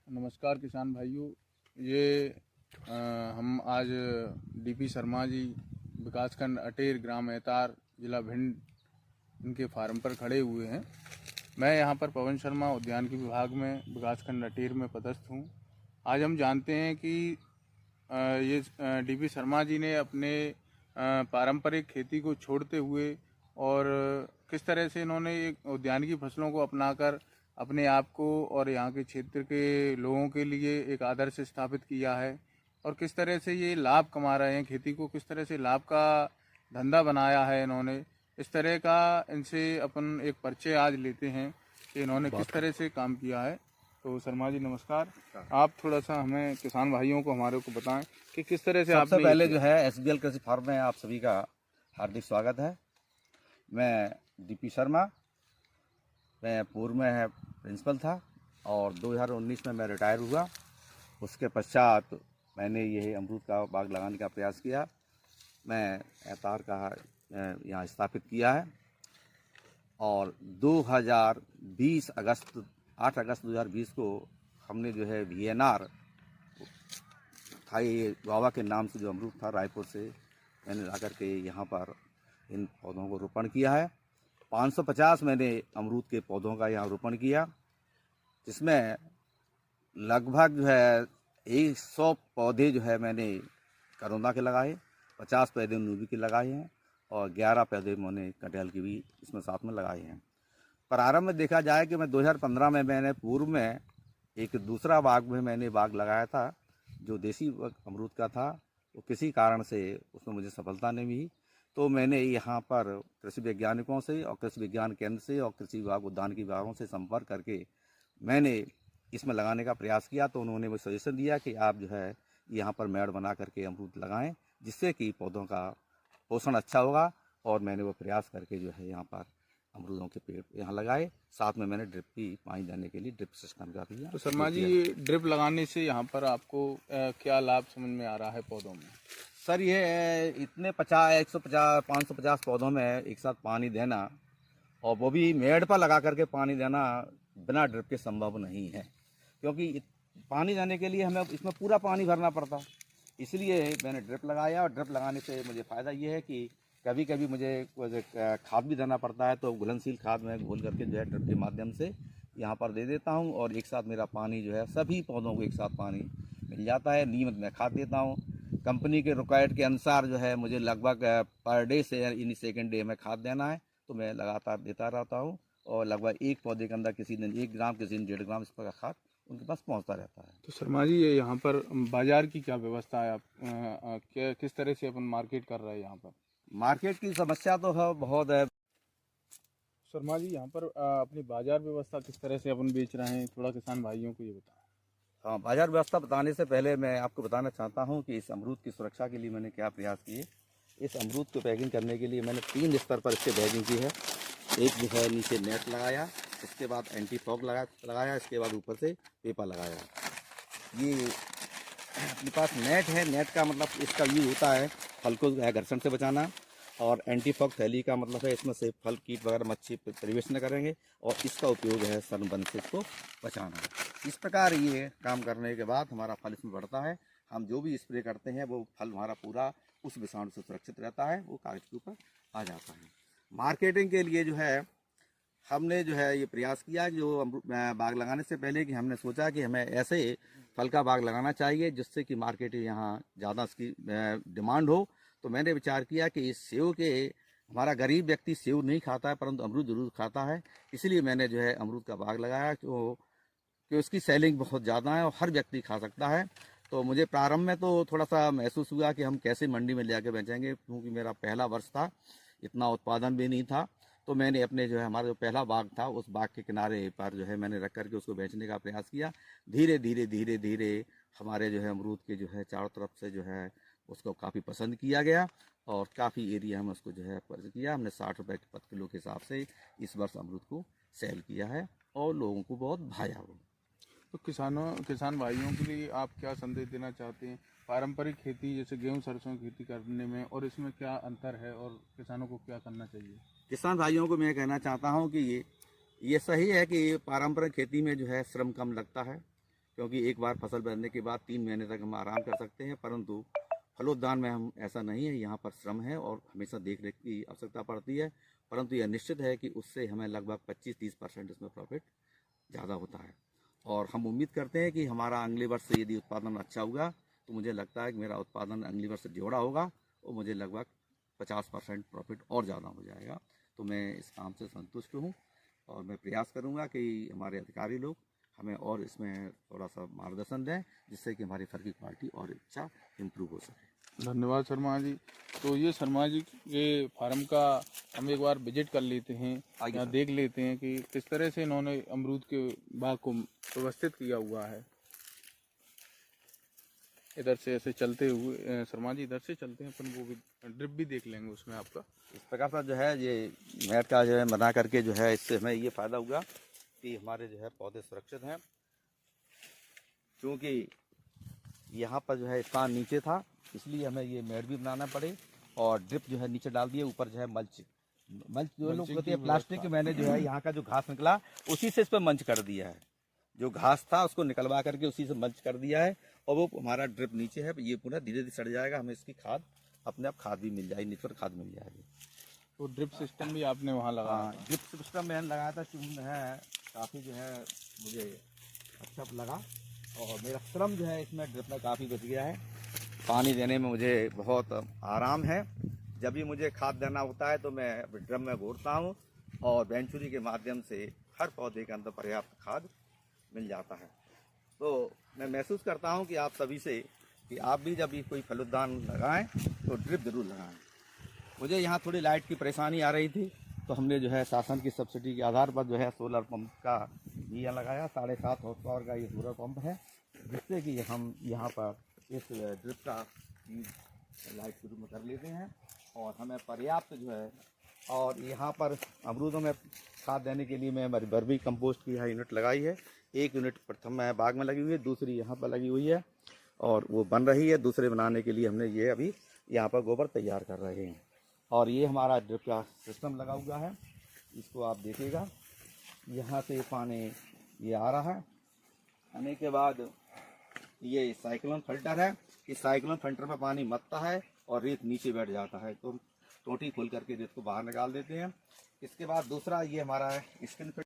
नमस्कार किसान भाइयों। ये हम आज डीपी शर्मा जी विकासखंड अटेर ग्राम एतार जिला भिंड इनके फार्म पर खड़े हुए हैं। मैं यहाँ पर पवन शर्मा उद्यानिकी विभाग में विकासखंड अटेर में पदस्थ हूँ। आज हम जानते हैं कि ये डीपी शर्मा जी ने अपने पारंपरिक खेती को छोड़ते हुए और किस तरह से इन्होंने एक उद्यानिकी फसलों को अपनाकर अपने आप को और यहाँ के क्षेत्र के लोगों के लिए एक आदर्श स्थापित किया है और किस तरह से ये लाभ कमा रहे हैं, खेती को किस तरह से लाभ का धंधा बनाया है इन्होंने। इस तरह का इनसे अपन एक परिचय आज लेते हैं कि इन्होंने किस तरह से काम किया है। तो शर्मा जी नमस्कार। आप थोड़ा सा हमें किसान भाइयों को हमारे को बताएं कि किस तरह से सबसे आपने पहले जो है एसबीएल कृषि फार्म में आप सभी का हार्दिक स्वागत है। मैं डीपी शर्मा, मैं पूर्व में प्रिंसिपल था और 2019 में मैं रिटायर हुआ। उसके पश्चात मैंने ये अमरूद का बाग लगाने का प्रयास किया। मैं एतार का यहाँ स्थापित किया है और 8 अगस्त 2020 को हमने जो है VNR था, ये गुआवा के नाम से जो अमरूद था रायपुर से मैंने ला कर के यहाँ पर इन पौधों को रोपण किया है। 550 मैंने अमरूद के पौधों का यहाँ रोपण किया, जिसमें लगभग जो है 100 पौधे जो है मैंने करोंदा के लगाए, 50 पौधे नींबू के लगाए हैं और 11 पौधे मैंने कटहल की भी इसमें साथ में लगाए हैं। प्रारंभ में देखा जाए कि मैं 2015 में मैंने पूर्व में एक दूसरा बाग में मैंने बाग लगाया था जो देसी अमरूद का था। वो किसी कारण से उसमें मुझे सफलता नहीं मिली, तो मैंने यहाँ पर कृषि वैज्ञानिकों से और कृषि विज्ञान केंद्र से और कृषि विभाग उद्यानिकी विभागों से संपर्क करके मैंने इसमें लगाने का प्रयास किया। तो उन्होंने मुझे सजेशन दिया कि आप जो है यहाँ पर मेड़ बना करके अमरूद लगाएं, जिससे कि पौधों का पोषण अच्छा होगा। और मैंने वो प्रयास करके जो है यहाँ पर अमरूदों के पेड़ यहाँ लगाए। साथ में मैंने ड्रिप भी पानी देने के लिए ड्रिप सिस्टम का भी। तो शर्मा जी, ये ड्रिप लगाने से यहाँ पर आपको क्या लाभ समझ में आ रहा है पौधों में? सर, ये इतने 150 550 पौधों में एक साथ पानी देना और वो भी मेड़ पर लगा करके पानी देना बिना ड्रिप के संभव नहीं है, क्योंकि पानी देने के लिए हमें इसमें पूरा पानी भरना पड़ता। इसलिए मैंने ड्रिप लगाया और ड्रिप लगाने से मुझे फ़ायदा ये है कि कभी कभी मुझे खाद भी देना पड़ता है, तो घुलनशील खाद में घोल करके जो है ड्रिप के माध्यम से यहाँ पर दे देता हूँ और एक साथ मेरा पानी जो है सभी पौधों को एक साथ पानी मिल जाता है। नियमित मैं खाद देता हूँ। कंपनी के रिक्वायर्ड के अनुसार जो है मुझे लगभग पर डे से इन सेकेंड डे में खाद देना है, तो मैं लगातार देता रहता हूँ और लगभग एक पौधे के अंदर किसी दिन 1 ग्राम, किसी दिन 1.5 ग्राम इस प्रकार खाद उनके पास पहुँचता रहता है। तो शर्मा जी, ये यहाँ पर बाजार की क्या व्यवस्था है? आप किस तरह से अपन मार्केट कर रहे हैं यहाँ पर? मार्केट की समस्या तो है, बहुत है। शर्मा जी, यहाँ पर अपनी बाजार व्यवस्था किस तरह से अपन बेच रहे हैं, थोड़ा किसान भाइयों को ये बताएं। हाँ, बाजार व्यवस्था बताने से पहले मैं आपको बताना चाहता हूँ कि इस अमरूद की सुरक्षा के लिए मैंने क्या प्रयास किए। इस अमरूद को पैकिंग करने के लिए मैंने 3 स्तर पर इससे बैगिंग की है। एक जो है नीचे नेट लगाया, इसके बाद एंटी फॉग लगाया, इसके बाद ऊपर से पेपर लगाया। ये अपने पास नेट है, नेट का मतलब इसका यूज होता है फल को घर्षण से बचाना, और एंटी फॉग थैली का मतलब है इसमें से फल कीट वगैरह मच्छी प्रवेश न करेंगे, और इसका उपयोग है सनबर्न से इसको बचाना। इस प्रकार ये काम करने के बाद हमारा फल इसमें बढ़ता है। हम जो भी स्प्रे करते हैं वो फल हमारा पूरा उस विषाणु से सुरक्षित रहता है, वो कागज के ऊपर आ जाता है। मार्केटिंग के लिए जो है हमने जो है ये प्रयास किया कि जो बाग लगाने से पहले कि हमने सोचा कि हमें ऐसे फल का बाग लगाना चाहिए जिससे कि मार्केट यहाँ ज़्यादा इसकी डिमांड हो। तो मैंने विचार किया कि इस सेव के, हमारा गरीब व्यक्ति सेव नहीं खाता है परंतु अमरूद जरूर खाता है, इसलिए मैंने जो है अमरूद का बाग लगाया कि उसकी सेलिंग बहुत ज़्यादा है और हर व्यक्ति खा सकता है। तो मुझे प्रारंभ में तो थोड़ा सा महसूस हुआ कि हम कैसे मंडी में ले जाके बेचेंगे, क्योंकि मेरा पहला वर्ष था, इतना उत्पादन भी नहीं था। तो मैंने अपने जो है हमारा जो पहला बाग था उस बाग के किनारे पर जो है मैंने रख करके उसको बेचने का प्रयास किया। धीरे धीरे हमारे जो है अमरूद के जो है चारों तरफ से जो है उसको काफ़ी पसंद किया गया और काफ़ी एरिया में उसको जो है पर्च किया। हमने 60 रुपये प्रति किलो के हिसाब से इस वर्ष अमरूद को सेल किया है और लोगों को बहुत भाया वो। तो किसान भाइयों के लिए आप क्या संदेश देना चाहते हैं? पारंपरिक खेती जैसे गेहूं सरसों की खेती करने में और इसमें क्या अंतर है और किसानों को क्या करना चाहिए? किसान भाइयों को मैं कहना चाहता हूं कि ये सही है कि पारंपरिक खेती में जो है श्रम कम लगता है, क्योंकि एक बार फसल बनने के बाद 3 महीने तक हम आराम कर सकते हैं, परंतु फलोद्यान में हम ऐसा नहीं है। यहाँ पर श्रम है और हमेशा देख रेख की आवश्यकता पड़ती है, परंतु यह निश्चित है कि उससे हमें लगभग 25-30% इसमें प्रॉफिट ज़्यादा होता है। और हम उम्मीद करते हैं कि हमारा अगले वर्ष से यदि उत्पादन अच्छा होगा तो मुझे लगता है कि मेरा उत्पादन अगले वर्ष से जोड़ा होगा और मुझे लगभग 50% प्रॉफिट और ज़्यादा हो जाएगा। तो मैं इस काम से संतुष्ट हूँ और मैं प्रयास करूँगा कि हमारे अधिकारी लोग हमें और इसमें थोड़ा सा मार्गदर्शन दें, जिससे कि हमारी फल की क्वालिटी और अच्छा इम्प्रूव हो सके। धन्यवाद शर्मा जी। तो ये शर्मा जी के फार्म का हम एक बार विजिट कर लेते हैं, या देख लेते हैं कि किस तरह से इन्होंने अमरूद के बाग को व्यवस्थित किया हुआ है। इधर से ऐसे चलते हुए शर्मा जी इधर से चलते हैं, अपन वो भी ड्रिप भी देख लेंगे उसमें आपका। इस प्रकार से जो है ये नेट का जो है बना करके जो है इससे हमें ये फ़ायदा हुआ कि हमारे जो है पौधे सुरक्षित हैं, क्योंकि यहाँ पर जो है स्थान नीचे था, इसलिए हमें ये मेड भी बनाना पड़े और ड्रिप जो है नीचे डाल दिए, ऊपर जो है मल्च जो लोग होते हैं प्लास्टिक, मैंने जो है यहाँ का जो घास निकला उसी से इस पर मंच कर दिया है। जो घास था उसको निकलवा करके उसी से मंच कर दिया है और वो हमारा ड्रिप नीचे है, ये पूरा धीरे धीरे सड़ जाएगा, हमें इसकी खाद अपने आप खाद भी मिल जाएगी, नेचुरल खाद मिल जाएगी। तो ड्रिप सिस्टम भी आपने वहाँ लगाया? ड्रिप सिस्टम मैंने लगाया था, चूँकि है काफ़ी जो है मुझे अच्छा लगा और मेरा श्रम जो है इसमें ड्रिप में काफ़ी बच गया है। पानी देने में मुझे बहुत आराम है। जब भी मुझे खाद देना होता है तो मैं ड्रम में घोरता हूँ और वेंचुरी के माध्यम से हर पौधे के अंदर पर्याप्त खाद मिल जाता है। तो मैं महसूस करता हूँ कि आप सभी से कि आप भी जब भी कोई फलोद्यान लगाएं तो ड्रिप जरूर लगाएं। मुझे यहाँ थोड़ी लाइट की परेशानी आ रही थी, तो हमने जो है शासन की सब्सिडी के आधार पर जो है सोलर पंप का दिया लगाया। 7.5 हॉर्स पावर का ये सोलर पंप है, जिससे कि हम यहाँ पर इस ड्रिप का लाइट शुरू में कर लेते हैं और हमें पर्याप्त जो है। और यहाँ पर अमरूदों में खाद देने के लिए मैं वर्मी कंपोस्ट की यहाँ यूनिट लगाई है। एक यूनिट प्रथम में बाग में लगी हुई है, दूसरी यहाँ पर लगी हुई है और वो बन रही है। दूसरे बनाने के लिए हमने ये अभी यहाँ पर गोबर तैयार कर रहे हैं। और ये हमारा ड्रिप का सिस्टम लगा हुआ है, इसको आप देखिएगा, यहाँ से पानी ये आ रहा है। आने के बाद ये साइक्लोन फिल्टर है, इस साइक्लोन फिल्टर में पानी मरता है और रेत नीचे बैठ जाता है, तो टोटी खोल करके रेत को बाहर निकाल देते हैं। इसके बाद दूसरा ये हमारा है स्किन